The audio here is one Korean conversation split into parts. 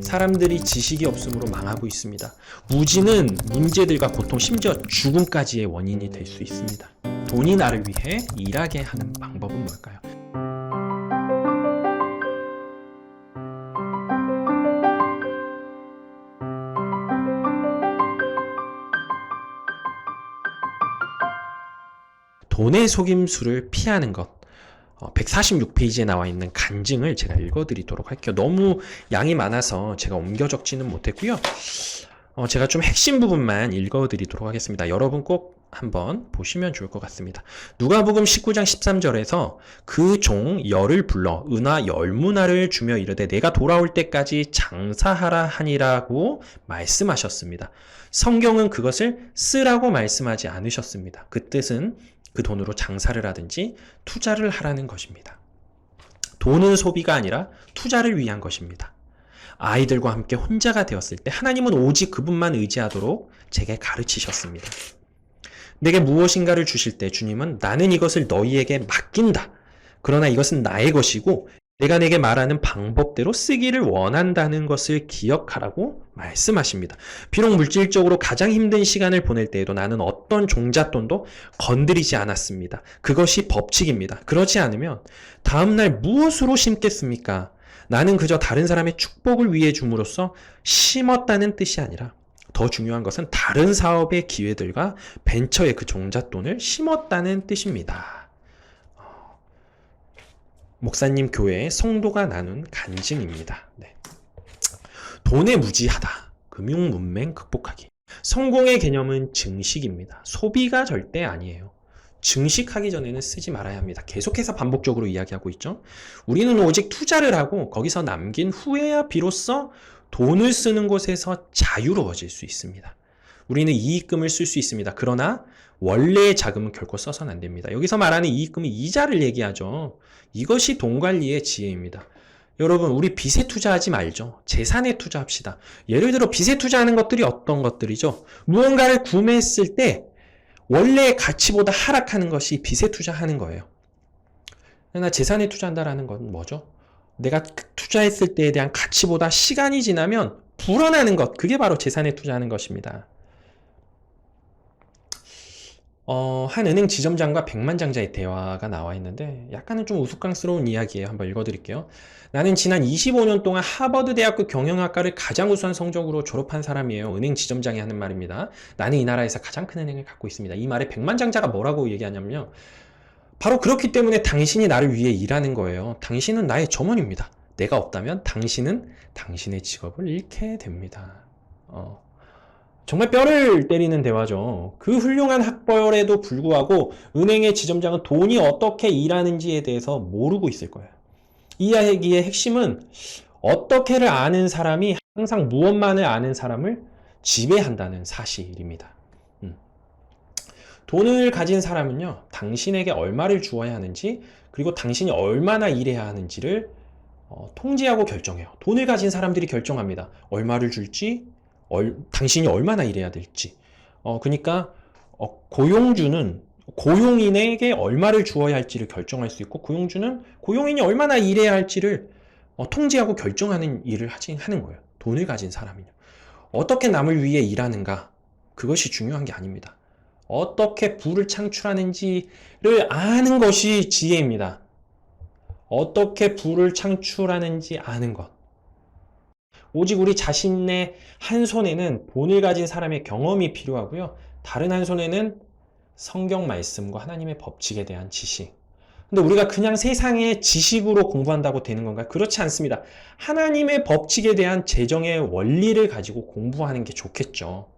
사람들이 지식이 없으므로 망하고 있습니다. 무지는 문제들과 고통, 심지어 죽음까지의 원인이 될 수 있습니다. 돈이 나를 위해 일하게 하는 방법은 뭘까요? 돈의 속임수를 피하는 것. 146페이지에 나와 있는 간증을 제가 읽어드리도록 할게요. 너무 양이 많아서 제가 옮겨 적지는 못했고요. 제가 좀 핵심 부분만 읽어드리도록 하겠습니다. 여러분 꼭 한번 보시면 좋을 것 같습니다. 누가복음 19장 13절에서 그 종 열을 불러 은화 10문화를 주며 이르되 내가 돌아올 때까지 장사하라 하니라고 말씀하셨습니다. 성경은 그것을 쓰라고 말씀하지 않으셨습니다. 그 뜻은 그 돈으로 장사를 하든지 투자를 하라는 것입니다. 돈은 소비가 아니라 투자를 위한 것입니다. 아이들과 함께 혼자가 되었을 때 하나님은 오직 그분만 의지하도록 제게 가르치셨습니다. 내게 무엇인가를 주실 때 주님은 나는 이것을 너희에게 맡긴다. 그러나 이것은 나의 것이고 내가 내게 말하는 방법대로 쓰기를 원한다는 것을 기억하라고 말씀하십니다. 비록 물질적으로 가장 힘든 시간을 보낼 때에도 나는 어떤 종잣돈도 건드리지 않았습니다. 그것이 법칙입니다. 그렇지 않으면 다음날 무엇으로 심겠습니까? 나는 그저 다른 사람의 축복을 위해 줌으로써 심었다는 뜻이 아니라 더 중요한 것은 다른 사업의 기회들과 벤처의 그 종잣돈을 심었다는 뜻입니다. 목사님 교회의 성도가 나눈 간증입니다. 네. 돈에 무지하다. 금융 문맹 극복하기. 성공의 개념은 증식입니다. 소비가 절대 아니에요. 증식하기 전에는 쓰지 말아야 합니다. 계속해서 반복적으로 이야기하고 있죠. 우리는 오직 투자를 하고 거기서 남긴 후에야 비로소 돈을 쓰는 곳에서 자유로워질 수 있습니다. 우리는 이익금을 쓸 수 있습니다. 그러나 원래의 자금은 결코 써서는 안 됩니다. 여기서 말하는 이익금은 이자를 얘기하죠. 이것이 돈 관리의 지혜입니다. 여러분, 우리 빚에 투자하지 말죠. 재산에 투자합시다. 예를 들어 빚에 투자하는 것들이 어떤 것들이죠? 무언가를 구매했을 때 원래의 가치보다 하락하는 것이 빚에 투자하는 거예요. 그러나 재산에 투자한다는 건 뭐죠? 내가 투자했을 때에 대한 가치보다 시간이 지나면 불어나는 것, 그게 바로 재산에 투자하는 것입니다. 한 은행 지점장과 백만장자의 대화가 나와 있는데 약간은 좀 우스꽝스러운 이야기예요. 한번 읽어드릴게요. 나는 지난 25년 동안 하버드 대학교 경영학과를 가장 우수한 성적으로 졸업한 사람이에요. 은행 지점장이 하는 말입니다. 나는 이 나라에서 가장 큰 은행을 갖고 있습니다. 이 말에 백만장자가 뭐라고 얘기하냐면요. 바로 그렇기 때문에 당신이 나를 위해 일하는 거예요. 당신은 나의 점원입니다. 내가 없다면 당신은 당신의 직업을 잃게 됩니다. 정말 뼈를 때리는 대화죠. 그 훌륭한 학벌에도 불구하고 은행의 지점장은 돈이 어떻게 일하는지에 대해서 모르고 있을 거예요. 이 이야기의 핵심은 어떻게를 아는 사람이 항상 무엇만을 아는 사람을 지배한다는 사실입니다. 돈을 가진 사람은요, 당신에게 얼마를 주어야 하는지, 그리고 당신이 얼마나 일해야 하는지를 통제하고 결정해요. 돈을 가진 사람들이 결정합니다. 얼마를 줄지, 당신이 얼마나 일해야 될지. 그러니까 고용주는 고용인에게 얼마를 주어야 할지를 결정할 수 있고, 고용주는 고용인이 얼마나 일해야 할지를 통제하고 결정하는 일을 하는 거예요. 돈을 가진 사람은요. 어떻게 남을 위해 일하는가? 그것이 중요한 게 아닙니다. 어떻게 부를 창출하는지를 아는 것이 지혜입니다. 어떻게 부를 창출하는지 아는 것. 오직 우리 자신의 한 손에는 돈을 가진 사람의 경험이 필요하고요. 다른 한 손에는 성경 말씀과 하나님의 법칙에 대한 지식. 근데 우리가 그냥 세상의 지식으로 공부한다고 되는 건가요? 그렇지 않습니다. 하나님의 법칙에 대한 재정의 원리를 가지고 공부하는 게 좋겠죠.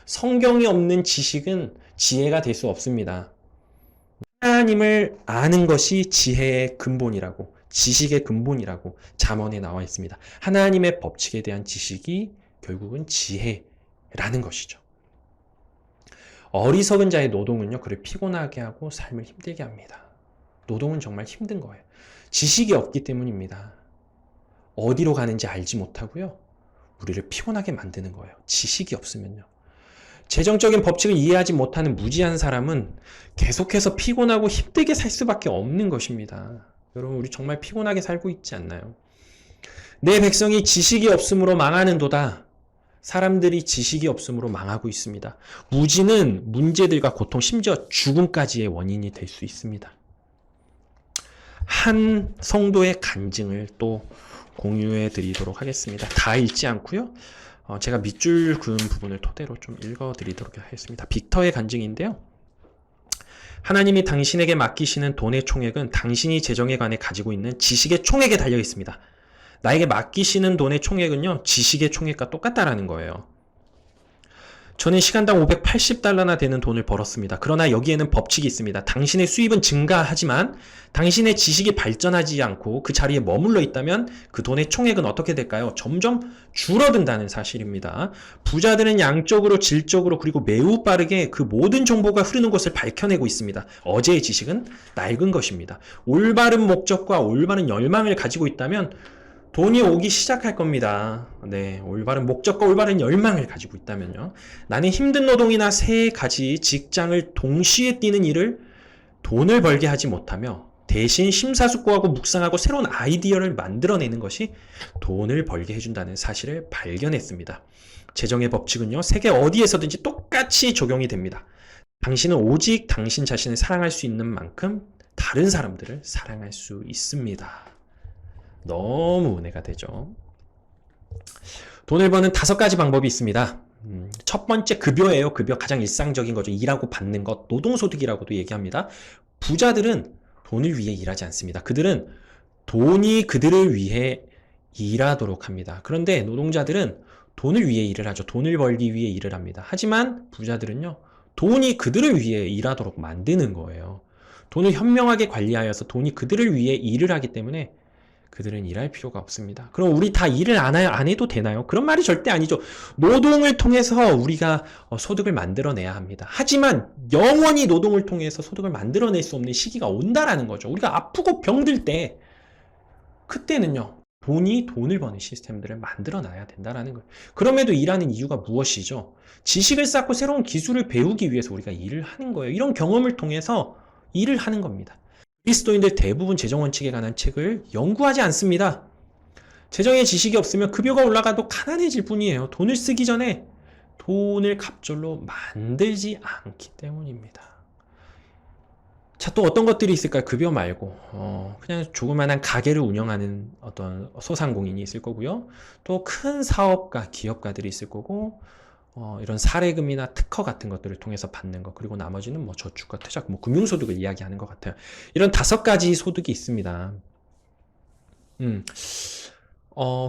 성경이 없는 지식은 지혜가 될 수 없습니다. 하나님을 아는 것이 지혜의 근본이라고, 지식의 근본이라고 잠언에 나와 있습니다. 하나님의 법칙에 대한 지식이 결국은 지혜라는 것이죠. 어리석은 자의 노동은요, 그를 피곤하게 하고 삶을 힘들게 합니다. 노동은 정말 힘든 거예요. 지식이 없기 때문입니다. 어디로 가는지 알지 못하고요, 우리를 피곤하게 만드는 거예요. 지식이 없으면요. 재정적인 법칙을 이해하지 못하는 무지한 사람은 계속해서 피곤하고 힘들게 살 수밖에 없는 것입니다. 여러분, 우리 정말 피곤하게 살고 있지 않나요? 내 백성이 지식이 없으므로 망하는도다. 사람들이 지식이 없으므로 망하고 있습니다. 무지는 문제들과 고통, 심지어 죽음까지의 원인이 될 수 있습니다. 한 성도의 간증을 또 공유해 드리도록 하겠습니다. 다 읽지 않고요. 제가 밑줄 그은 부분을 토대로 좀 읽어 드리도록 하겠습니다. 빅터의 간증인데요. 하나님이 당신에게 맡기시는 돈의 총액은 당신이 재정에 관해 가지고 있는 지식의 총액에 달려 있습니다. 나에게 맡기시는 돈의 총액은요, 지식의 총액과 똑같다라는 거예요. 저는 시간당 $580나 되는 돈을 벌었습니다. 그러나 여기에는 법칙이 있습니다. 당신의 수입은 증가하지만 당신의 지식이 발전하지 않고 그 자리에 머물러 있다면 그 돈의 총액은 어떻게 될까요? 점점 줄어든다는 사실입니다. 부자들은 양적으로, 질적으로, 그리고 매우 빠르게 그 모든 정보가 흐르는 곳을 밝혀내고 있습니다. 어제의 지식은 낡은 것입니다. 올바른 목적과 올바른 열망을 가지고 있다면 돈이 오기 시작할 겁니다. 네, 올바른 목적과 올바른 열망을 가지고 있다면요. 나는 힘든 노동이나 세 가지 직장을 동시에 뛰는 일을 돈을 벌게 하지 못하며 대신 심사숙고하고 묵상하고 새로운 아이디어를 만들어내는 것이 돈을 벌게 해준다는 사실을 발견했습니다. 재정의 법칙은요, 세계 어디에서든지 똑같이 적용이 됩니다. 당신은 오직 당신 자신을 사랑할 수 있는 만큼 다른 사람들을 사랑할 수 있습니다. 너무 은혜가 되죠. 돈을 버는 5가지 방법이 있습니다. 첫 번째 급여예요. 급여 가장 일상적인 거죠. 일하고 받는 것, 노동소득이라고도 얘기합니다. 부자들은 돈을 위해 일하지 않습니다. 그들은 돈이 그들을 위해 일하도록 합니다. 그런데 노동자들은 돈을 위해 일을 하죠. 돈을 벌기 위해 일을 합니다. 하지만 부자들은요, 돈이 그들을 위해 일하도록 만드는 거예요. 돈을 현명하게 관리하여서 돈이 그들을 위해 일을 하기 때문에 그들은 일할 필요가 없습니다. 그럼 우리 다 일을 안 해도 되나요? 그런 말이 절대 아니죠. 노동을 통해서 우리가 소득을 만들어내야 합니다. 하지만 영원히 노동을 통해서 소득을 만들어낼 수 없는 시기가 온다라는 거죠. 우리가 아프고 병들 때, 그때는요, 돈이 돈을 버는 시스템들을 만들어놔야 된다라는 거예요. 그럼에도 일하는 이유가 무엇이죠? 지식을 쌓고 새로운 기술을 배우기 위해서 우리가 일을 하는 거예요. 이런 경험을 통해서 일을 하는 겁니다. 그리스도인들 대부분 재정 원칙에 관한 책을 연구하지 않습니다. 재정의 지식이 없으면 급여가 올라가도 가난해질 뿐이에요. 돈을 쓰기 전에 돈을 갑절로 만들지 않기 때문입니다. 자, 또 어떤 것들이 있을까요? 급여 말고 그냥 조그만한 가게를 운영하는 어떤 소상공인이 있을 거고요. 또 큰 사업가, 기업가들이 있을 거고, 이런 사례금이나 특허 같은 것들을 통해서 받는 것, 그리고 나머지는 뭐 저축과 투자, 뭐 금융소득을 이야기하는 것 같아요. 이런 5가지 소득이 있습니다.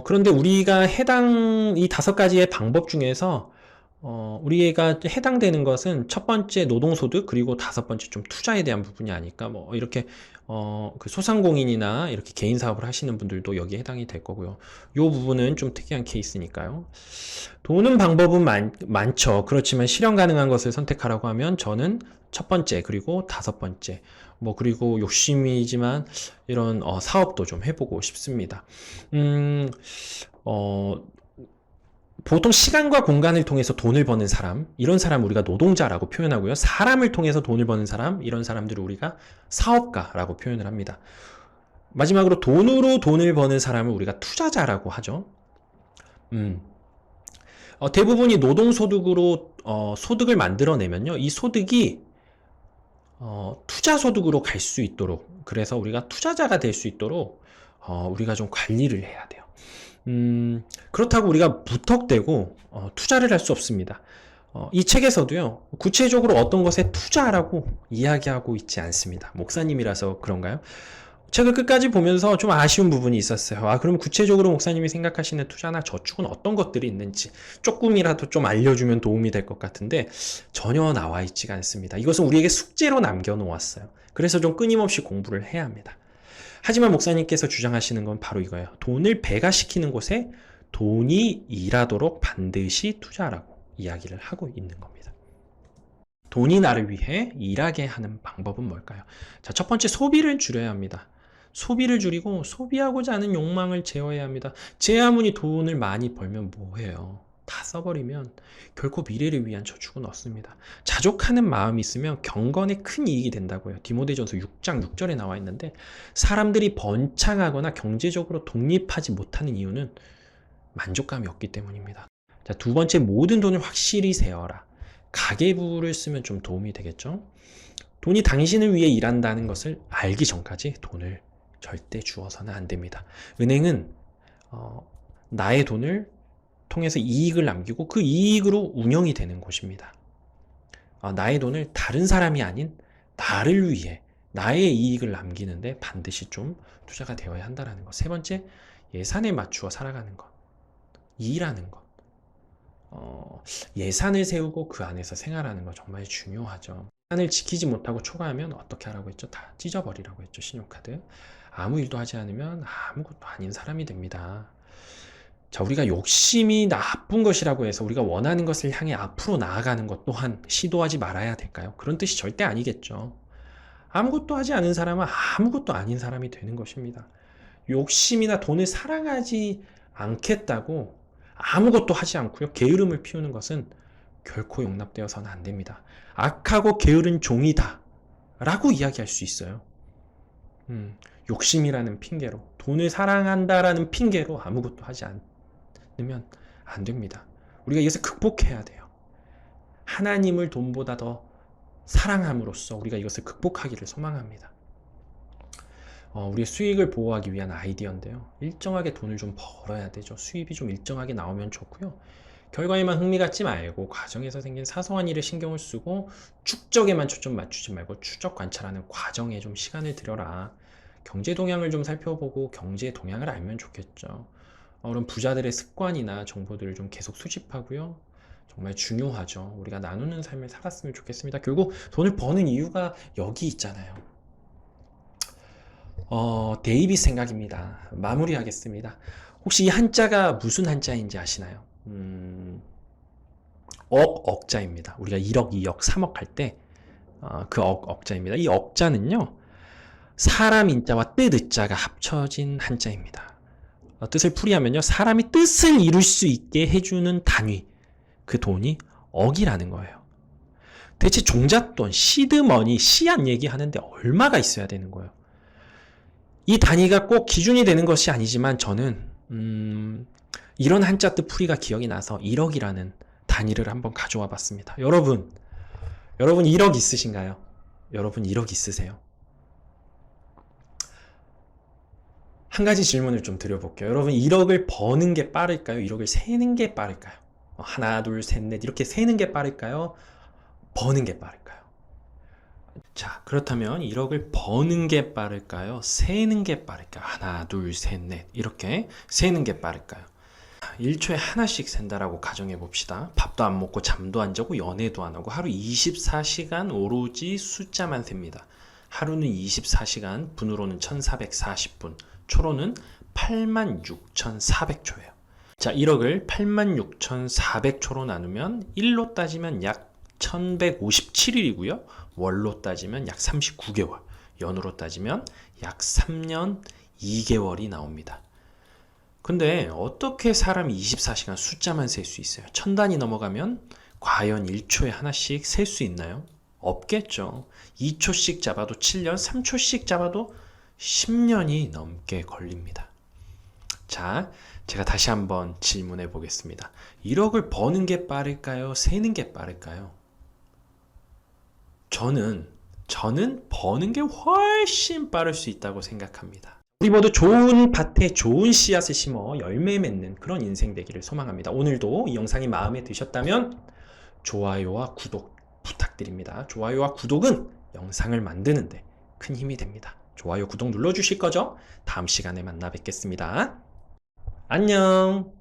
그런데 우리가 이 5가지의 방법 중에서 우리가 해당되는 것은 첫 번째 노동소득, 그리고 5번째 좀 투자에 대한 부분이 아닐까. 뭐 이렇게 그 소상공인이나 이렇게 개인 사업을 하시는 분들도 여기에 해당이 될 거고요. 이 부분은 좀 특이한 케이스니까요. 도는 방법은 많죠. 그렇지만 실현 가능한 것을 선택하라고 하면 저는 첫 번째, 그리고 5번째, 뭐 그리고 욕심이지만 이런 사업도 좀 해보고 싶습니다. 보통 시간과 공간을 통해서 돈을 버는 사람, 이런 사람 우리가 노동자라고 표현하고요. 사람을 통해서 돈을 버는 사람, 이런 사람들을 우리가 사업가라고 표현을 합니다. 마지막으로 돈으로 돈을 버는 사람을 우리가 투자자라고 하죠. 대부분이 노동소득으로 소득을 만들어내면요, 이 소득이 투자소득으로 갈 수 있도록, 그래서 우리가 투자자가 될 수 있도록 우리가 좀 관리를 해야 돼요. 그렇다고 우리가 무턱대고 투자를 할 수 없습니다. 이 책에서도요, 구체적으로 어떤 것에 투자하라고 이야기하고 있지 않습니다. 목사님이라서 그런가요? 책을 끝까지 보면서 좀 아쉬운 부분이 있었어요. 그럼 구체적으로 목사님이 생각하시는 투자나 저축은 어떤 것들이 있는지 조금이라도 좀 알려주면 도움이 될 것 같은데 전혀 나와 있지가 않습니다. 이것은 우리에게 숙제로 남겨놓았어요. 그래서 좀 끊임없이 공부를 해야 합니다. 하지만 목사님께서 주장하시는 건 바로 이거예요. 돈을 배가시키는 곳에 돈이 일하도록 반드시 투자하라고 이야기를 하고 있는 겁니다. 돈이 나를 위해 일하게 하는 방법은 뭘까요? 자, 첫 번째, 소비를 줄여야 합니다. 소비를 줄이고 소비하고자 하는 욕망을 제어해야 합니다. 제 아무리 돈을 많이 벌면 뭐해요? 다 써버리면 결코 미래를 위한 저축은 없습니다. 자족하는 마음이 있으면 경건에 큰 이익이 된다고요. 디모데전서 6장 6절에 나와 있는데 사람들이 번창하거나 경제적으로 독립하지 못하는 이유는 만족감이 없기 때문입니다. 자, 두 번째, 모든 돈을 확실히 세어라. 가계부를 쓰면 좀 도움이 되겠죠? 돈이 당신을 위해 일한다는 것을 알기 전까지 돈을 절대 주어서는 안 됩니다. 은행은 나의 돈을 통해서 이익을 남기고 그 이익으로 운영이 되는 곳입니다. 나의 돈을 다른 사람이 아닌 나를 위해 나의 이익을 남기는데 반드시 좀 투자가 되어야 한다는 것. 세 번째, 예산에 맞추어 살아가는 것. 일하는 것. 예산을 세우고 그 안에서 생활하는 것 정말 중요하죠. 예산을 지키지 못하고 초과하면 어떻게 하라고 했죠? 다 찢어버리라고 했죠. 신용카드. 아무 일도 하지 않으면 아무것도 아닌 사람이 됩니다. 자, 우리가 욕심이 나쁜 것이라고 해서 우리가 원하는 것을 향해 앞으로 나아가는 것 또한 시도하지 말아야 될까요? 그런 뜻이 절대 아니겠죠. 아무것도 하지 않은 사람은 아무것도 아닌 사람이 되는 것입니다. 욕심이나 돈을 사랑하지 않겠다고 아무것도 하지 않고요. 게으름을 피우는 것은 결코 용납되어서는 안 됩니다. 악하고 게으른 종이다 라고 이야기할 수 있어요. 욕심이라는 핑계로, 돈을 사랑한다라는 핑계로 아무것도 하지 않으면 안 됩니다. 우리가 이것을 극복해야 돼요. 하나님을 돈보다 더 사랑함으로써 우리가 이것을 극복하기를 소망합니다. 우리의 수익을 보호하기 위한 아이디어인데요. 일정하게 돈을 좀 벌어야 되죠. 수입이 좀 일정하게 나오면 좋고요. 결과에만 흥미 갖지 말고 과정에서 생긴 사소한 일에 신경을 쓰고 축적에만 초점 맞추지 말고 추적 관찰하는 과정에 좀 시간을 들여라. 경제 동향을 좀 살펴보고 경제 동향을 알면 좋겠죠. 그런 부자들의 습관이나 정보들을 좀 계속 수집하고요. 정말 중요하죠. 우리가 나누는 삶을 살았으면 좋겠습니다. 결국 돈을 버는 이유가 여기 있잖아요. 데이빗 생각입니다. 마무리하겠습니다. 혹시 이 한자가 무슨 한자인지 아시나요? 억자입니다. 우리가 1억, 2억, 3억 할 때 그 억자입니다. 이 억자는요. 사람 인자와 뜻 의자가 합쳐진 한자입니다. 뜻을 풀이하면요. 사람이 뜻을 이룰 수 있게 해주는 단위, 그 돈이 억이라는 거예요. 대체 종잣돈, 시드머니, 씨앗 얘기하는데 얼마가 있어야 되는 거예요? 이 단위가 꼭 기준이 되는 것이 아니지만 저는 이런 한자 뜻 풀이가 기억이 나서 1억이라는 단위를 한번 가져와 봤습니다. 여러분 1억 있으신가요? 여러분 1억 있으세요? 한 가지 질문을 좀 드려볼게요. 여러분 1억을 버는 게 빠를까요? 1억을 세는 게 빠를까요? 하나, 둘, 셋, 넷 이렇게 세는 게 빠를까요? 버는 게 빠를까요? 자, 그렇다면 1억을 버는 게 빠를까요? 세는 게 빠를까요? 하나, 둘, 셋, 넷 이렇게 세는 게 빠를까요? 1초에 하나씩 센다라고 가정해 봅시다. 밥도 안 먹고 잠도 안 자고 연애도 안 하고 하루 24시간 오로지 숫자만 셉니다. 하루는 24시간, 분으로는 1440분, 초로는 86,400초예요. 자, 1억을 86,400초로 나누면 1로 따지면 약 1157일이고요. 월로 따지면 약 39개월, 연으로 따지면 약 3년 2개월이 나옵니다. 근데 어떻게 사람이 24시간 숫자만 셀 수 있어요? 1000단이 넘어가면 과연 1초에 하나씩 셀 수 있나요? 없겠죠. 2초씩 잡아도 7년, 3초씩 잡아도 10년이 넘게 걸립니다. 자, 제가 다시 한번 질문해 보겠습니다. 1억을 버는 게 빠를까요? 세는 게 빠를까요? 저는 버는 게 훨씬 빠를 수 있다고 생각합니다. 우리 모두 좋은 밭에 좋은 씨앗을 심어 열매 맺는 그런 인생 되기를 소망합니다. 오늘도 이 영상이 마음에 드셨다면 좋아요와 구독 부탁드립니다. 좋아요와 구독은 영상을 만드는데 큰 힘이 됩니다. 좋아요, 구독 눌러주실 거죠? 다음 시간에 만나 뵙겠습니다. 안녕.